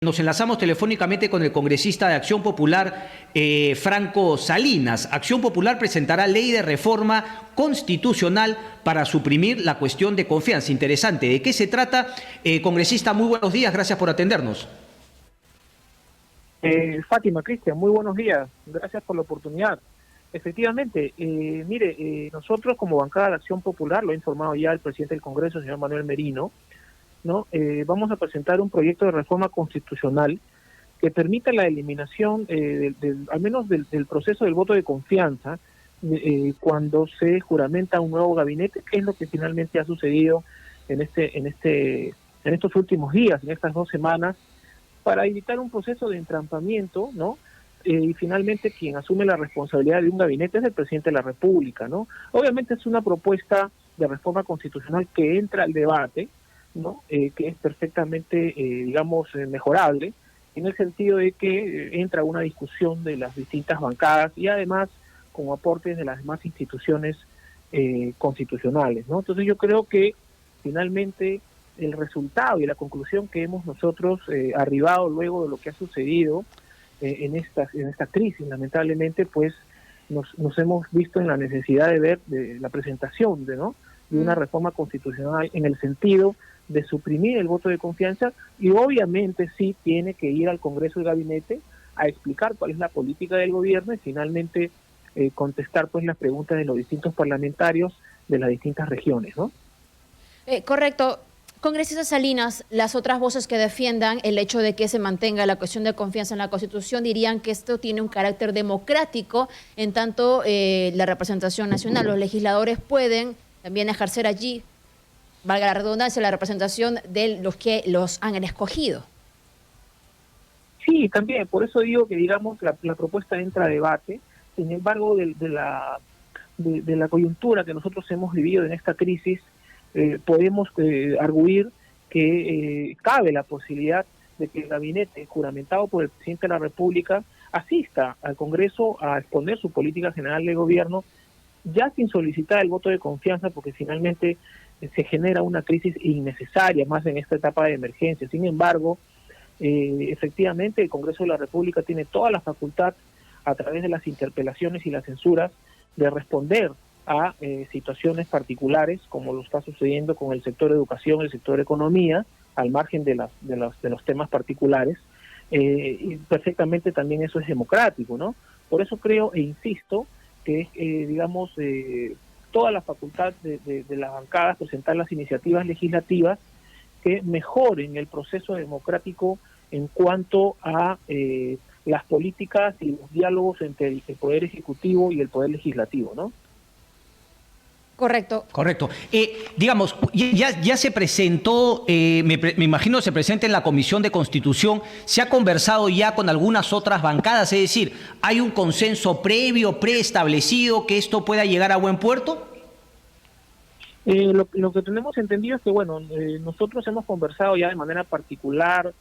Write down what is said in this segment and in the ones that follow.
Nos enlazamos telefónicamente con el congresista de Acción Popular, Franco Salinas. Acción Popular presentará ley de reforma constitucional para suprimir la cuestión de confianza. Interesante. ¿De qué se trata? Congresista, muy buenos días. Gracias por atendernos. Fátima, Cristian, muy buenos días. Gracias por la oportunidad. Efectivamente, nosotros como bancada de Acción Popular, lo ha informado ya el presidente del Congreso, señor Manuel Merino, ¿no? Vamos a presentar un proyecto de reforma constitucional que permita la eliminación, al menos del proceso del voto de confianza, cuando se juramenta un nuevo gabinete, que es lo que finalmente ha sucedido en estos últimos días, en estas 2 semanas, para evitar un proceso de entrampamiento, ¿no? Y finalmente quien asume la responsabilidad de un gabinete es el presidente de la República, ¿no? Obviamente es una propuesta de reforma constitucional que entra al debate, ¿no? Que es perfectamente, mejorable, en el sentido de que entra una discusión de las distintas bancadas y además con aportes de las demás instituciones constitucionales, ¿no? Entonces yo creo que finalmente el resultado y la conclusión que hemos nosotros arribado luego de lo que ha sucedido en esta crisis, lamentablemente, pues nos hemos visto en la necesidad de ver de la presentación de una reforma constitucional en el sentido de suprimir el voto de confianza y obviamente sí tiene que ir al Congreso y Gabinete a explicar cuál es la política del gobierno y finalmente contestar pues las preguntas de los distintos parlamentarios de las distintas regiones, ¿no? Correcto. Congresista Salinas, las otras voces que defiendan el hecho de que se mantenga la cuestión de confianza en la Constitución dirían que esto tiene un carácter democrático, en tanto la representación nacional, los legisladores pueden también ejercer allí, valga la redundancia, la representación de los que los han escogido. Sí, también, por eso digo que la propuesta entra a debate. Sin embargo, de la coyuntura que nosotros hemos vivido en esta crisis, podemos arguir que cabe la posibilidad de que el gabinete juramentado por el presidente de la República asista al Congreso a exponer su política general de gobierno, ya sin solicitar el voto de confianza, porque finalmente se genera una crisis innecesaria más en esta etapa de emergencia. Sin embargo, efectivamente el Congreso de la República tiene toda la facultad, a través de las interpelaciones y las censuras, de responder a situaciones particulares, como lo está sucediendo con el sector educación, el sector economía, al margen de los temas particulares, y perfectamente también eso es democrático, ¿no? Por eso creo e insisto que es, toda la facultad de las bancadas presentar las iniciativas legislativas que mejoren el proceso democrático en cuanto a las políticas y los diálogos entre el Poder Ejecutivo y el Poder Legislativo, ¿no? Correcto. Correcto. Ya se presentó, me imagino se presenta en la Comisión de Constitución, se ha conversado ya con algunas otras bancadas, es decir, ¿hay un consenso previo, preestablecido que esto pueda llegar a buen puerto? Lo que tenemos entendido es que, nosotros hemos conversado ya de manera particular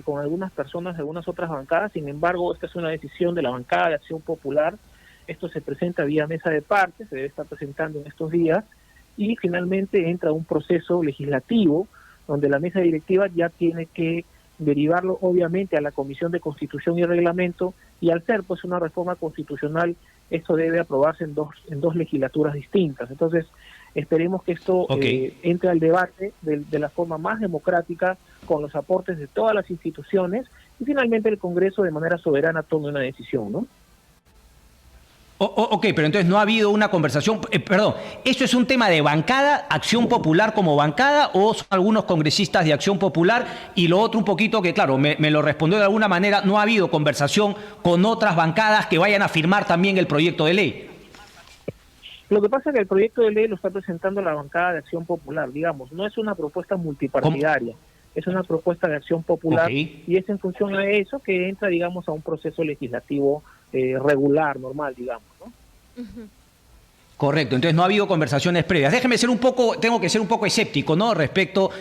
con algunas personas de algunas otras bancadas. Sin embargo, esta es una decisión de la bancada de Acción Popular. Esto se presenta vía mesa de partes, se debe estar presentando en estos días, y finalmente entra un proceso legislativo donde la mesa directiva ya tiene que derivarlo obviamente a la Comisión de Constitución y Reglamento, y al ser pues una reforma constitucional, esto debe aprobarse en dos legislaturas distintas. Entonces, esperemos que esto entre al debate de la forma más democrática, con los aportes de todas las instituciones, y finalmente el Congreso de manera soberana tome una decisión, ¿no? Ok, pero entonces no ha habido una conversación, ¿esto es un tema de bancada, Acción Popular como bancada, o son algunos congresistas de Acción Popular? Y lo otro un poquito que, claro, me lo respondió de alguna manera, no ha habido conversación con otras bancadas que vayan a firmar también el proyecto de ley. Lo que pasa es que el proyecto de ley lo está presentando la bancada de Acción Popular, no es una propuesta multipartidaria, es una propuesta de Acción Popular, y es en función a eso que entra, a un proceso legislativo regular, normal, ¿no? Correcto, entonces no ha habido conversaciones previas. Déjeme tengo que ser un poco escéptico, ¿no?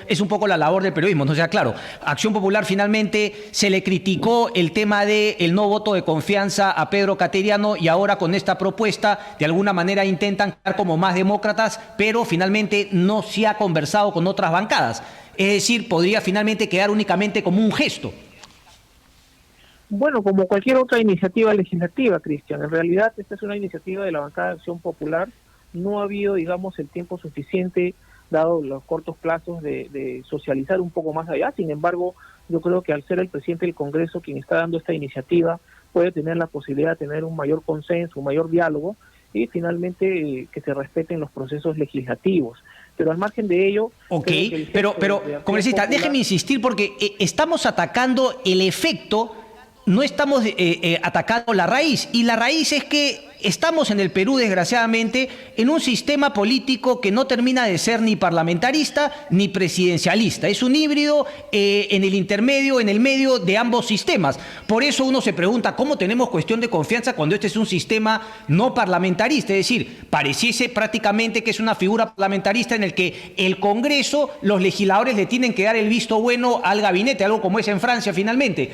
Es un poco la labor del periodismo, ¿no? O sea, claro, Acción Popular finalmente se le criticó el tema del no voto de confianza a Pedro Cateriano, y ahora con esta propuesta de alguna manera intentan quedar como más demócratas, pero finalmente no se ha conversado con otras bancadas. Es decir, podría finalmente quedar únicamente como un gesto. Bueno, como cualquier otra iniciativa legislativa, Cristian, en realidad esta es una iniciativa de la bancada de Acción Popular. No ha habido, digamos, el tiempo suficiente, dado los cortos plazos, de socializar un poco más allá. Sin embargo, yo creo que al ser el presidente del Congreso quien está dando esta iniciativa, puede tener la posibilidad de tener un mayor consenso, un mayor diálogo y finalmente que se respeten los procesos legislativos. Pero al margen de ello... Ok, pero congresista, déjeme insistir porque estamos atacando el efecto, no estamos atacando la raíz, y la raíz es que estamos en el Perú, desgraciadamente, en un sistema político que no termina de ser ni parlamentarista ni presidencialista. Es un híbrido en el intermedio, en el medio de ambos sistemas. Por eso uno se pregunta cómo tenemos cuestión de confianza cuando este es un sistema no parlamentarista. Es decir, pareciese prácticamente que es una figura parlamentarista en el que el Congreso, los legisladores le tienen que dar el visto bueno al gabinete, algo como es en Francia finalmente.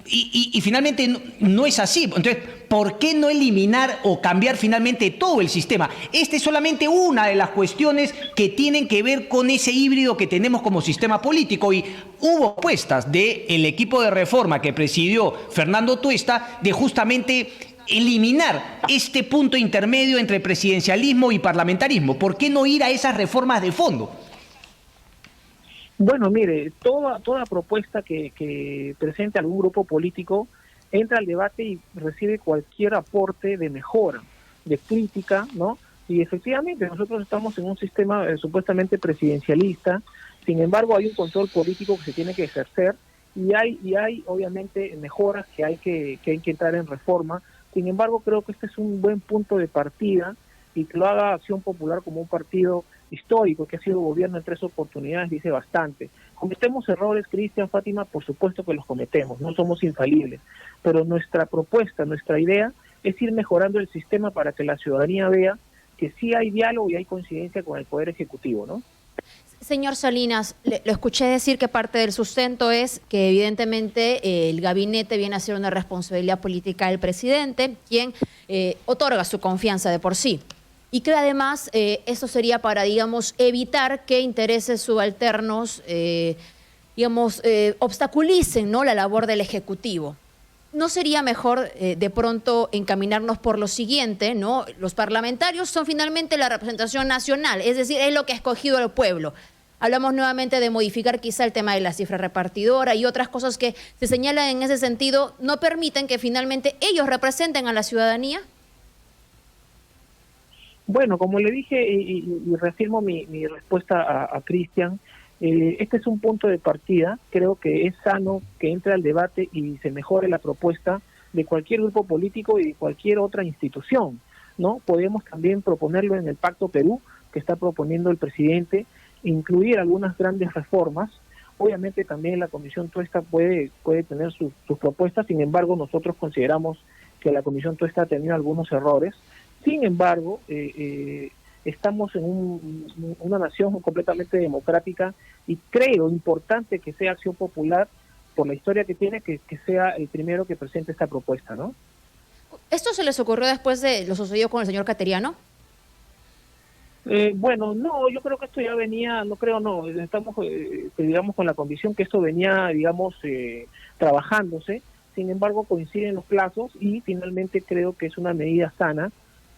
Y finalmente no es así. Entonces, ¿por qué no eliminar o cambiar finalmente todo el sistema? Esta es solamente una de las cuestiones que tienen que ver con ese híbrido que tenemos como sistema político. Y hubo propuestas del equipo de reforma que presidió Fernando Tuesta de justamente eliminar este punto intermedio entre presidencialismo y parlamentarismo. ¿Por qué no ir a esas reformas de fondo? Bueno, mire, toda propuesta que presente algún grupo político entra al debate y recibe cualquier aporte de mejora, de crítica, ¿no? Y efectivamente nosotros estamos en un sistema supuestamente presidencialista. Sin embargo, hay un control político que se tiene que ejercer y hay obviamente mejoras que hay que entrar en reforma. Sin embargo, creo que este es un buen punto de partida, y que lo haga Acción Popular como un partido histórico que ha sido gobierno en 3 oportunidades dice bastante. ¿Cometemos errores, Cristian, Fátima? Por supuesto que los cometemos, no somos infalibles, pero nuestra propuesta, nuestra idea es ir mejorando el sistema para que la ciudadanía vea que sí hay diálogo y hay coincidencia con el Poder Ejecutivo, ¿no? Señor Salinas, lo escuché decir que parte del sustento es que evidentemente el gabinete viene a ser una responsabilidad política del presidente, quien otorga su confianza de por sí. Y que además eso sería para, digamos, evitar que intereses subalternos, obstaculicen, ¿no?, la labor del Ejecutivo. ¿No sería mejor de pronto encaminarnos por lo siguiente, ¿no? Los parlamentarios son finalmente la representación nacional, es decir, es lo que ha escogido el pueblo. Hablamos nuevamente de modificar quizá el tema de la cifra repartidora y otras cosas que se señalan en ese sentido, ¿no permiten que finalmente ellos representen a la ciudadanía? Bueno, como le dije y reafirmo mi respuesta a Cristian, este es un punto de partida. Creo que es sano que entre al debate y se mejore la propuesta de cualquier grupo político y de cualquier otra institución, ¿no? Podemos también proponerlo en el Pacto Perú, que está proponiendo el presidente, incluir algunas grandes reformas. Obviamente también la Comisión Tuesta puede tener sus propuestas. Sin embargo, nosotros consideramos que la Comisión Tuesta ha tenido algunos errores. Sin embargo, estamos en una nación completamente democrática y creo importante que sea Acción Popular, por la historia que tiene, que sea el primero que presente esta propuesta, ¿no? ¿Esto se les ocurrió después de lo sucedido con el señor Cateriano? Bueno, no, yo creo que esto ya venía, estamos, digamos, con la convicción que esto venía, digamos, trabajándose. Sin embargo, coinciden los plazos y finalmente creo que es una medida sana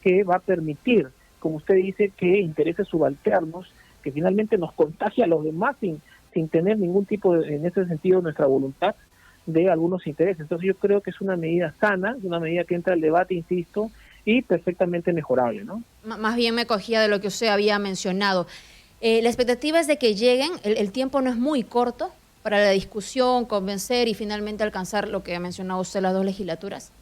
que va a permitir, como usted dice, que intereses subalternos, que finalmente nos contagia a los demás sin tener ningún tipo en ese sentido, nuestra voluntad de algunos intereses. Entonces yo creo que es una medida sana, una medida que entra al debate, insisto, y perfectamente mejorable, ¿no? Más bien me cogía de lo que usted había mencionado. La expectativa es de que lleguen, el tiempo no es muy corto para la discusión, convencer y finalmente alcanzar lo que ha mencionado usted, las 2 legislaturas.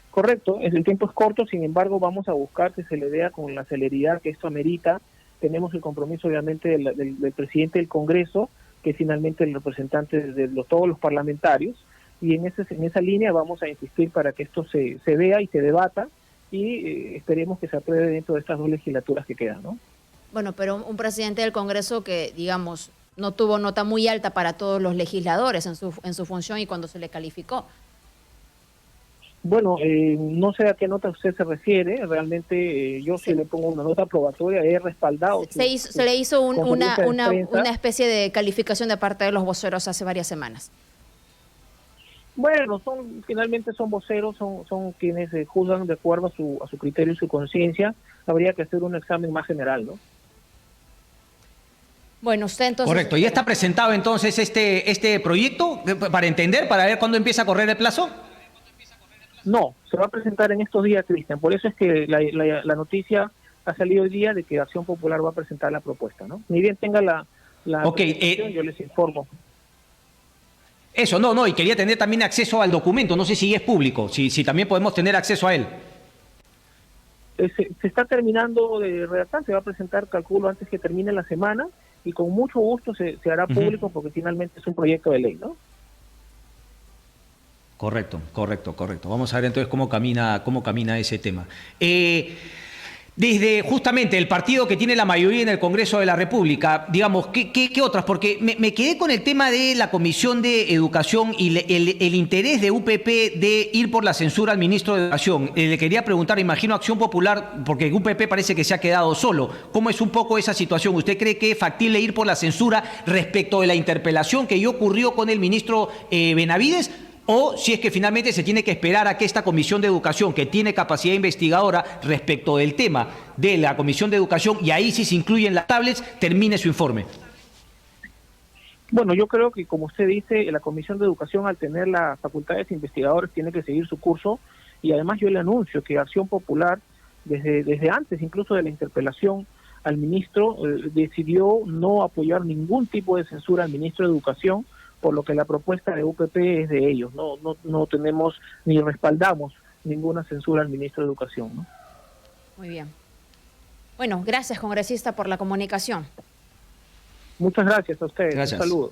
Correcto, el tiempo es corto, sin embargo vamos a buscar que se le vea con la celeridad que esto amerita. Tenemos el compromiso obviamente del presidente del Congreso, que es finalmente el representante de todos los parlamentarios, y en esa línea vamos a insistir para que esto se vea y se debata, y esperemos que se apruebe dentro de estas 2 legislaturas que quedan, ¿no? Bueno, pero un presidente del Congreso que, digamos, no tuvo nota muy alta para todos los legisladores en su función y cuando se le calificó. Bueno, no sé a qué nota usted se refiere. Realmente yo sí le pongo una nota aprobatoria, he respaldado. Se le hizo una especie de calificación de parte de los voceros hace varias semanas. Bueno, finalmente son voceros, son quienes juzgan de acuerdo a su criterio y su conciencia. Habría que hacer un examen más general, ¿no? Bueno, usted entonces... Correcto. ¿Y está presentado entonces este proyecto para entender, para ver cuándo empieza a correr el plazo? No, se va a presentar en estos días, Cristian. Por eso es que la noticia ha salido hoy día de que Acción Popular va a presentar la propuesta, ¿no? Ni bien tenga la presentación, yo les informo. Eso, no, y quería tener también acceso al documento, no sé si es público, si también podemos tener acceso a él. Se está terminando de redactar, se va a presentar, calculo, antes que termine la semana, y con mucho gusto se hará público porque finalmente es un proyecto de ley, ¿no? Correcto. Vamos a ver entonces cómo camina ese tema. Desde justamente el partido que tiene la mayoría en el Congreso de la República, digamos, ¿qué otras? Porque me quedé con el tema de la Comisión de Educación y el interés de UPP de ir por la censura al ministro de Educación. Le quería preguntar, imagino Acción Popular, porque UPP parece que se ha quedado solo. ¿Cómo es un poco esa situación? ¿Usted cree que es factible ir por la censura respecto de la interpelación que ya ocurrió con el ministro Benavides? O si es que finalmente se tiene que esperar a que esta Comisión de Educación, que tiene capacidad investigadora respecto del tema de la Comisión de Educación, y ahí sí se incluyen las tablets, termine su informe. Bueno, yo creo que, como usted dice, la Comisión de Educación, al tener las facultades investigadoras, tiene que seguir su curso, y además yo le anuncio que Acción Popular, desde antes incluso de la interpelación al ministro, decidió no apoyar ningún tipo de censura al ministro de Educación, por lo que la propuesta de UPP es de ellos. No tenemos ni respaldamos ninguna censura al ministro de Educación, ¿no? Muy bien. Bueno, gracias, congresista, por la comunicación. Muchas gracias a ustedes. Gracias. Un saludo.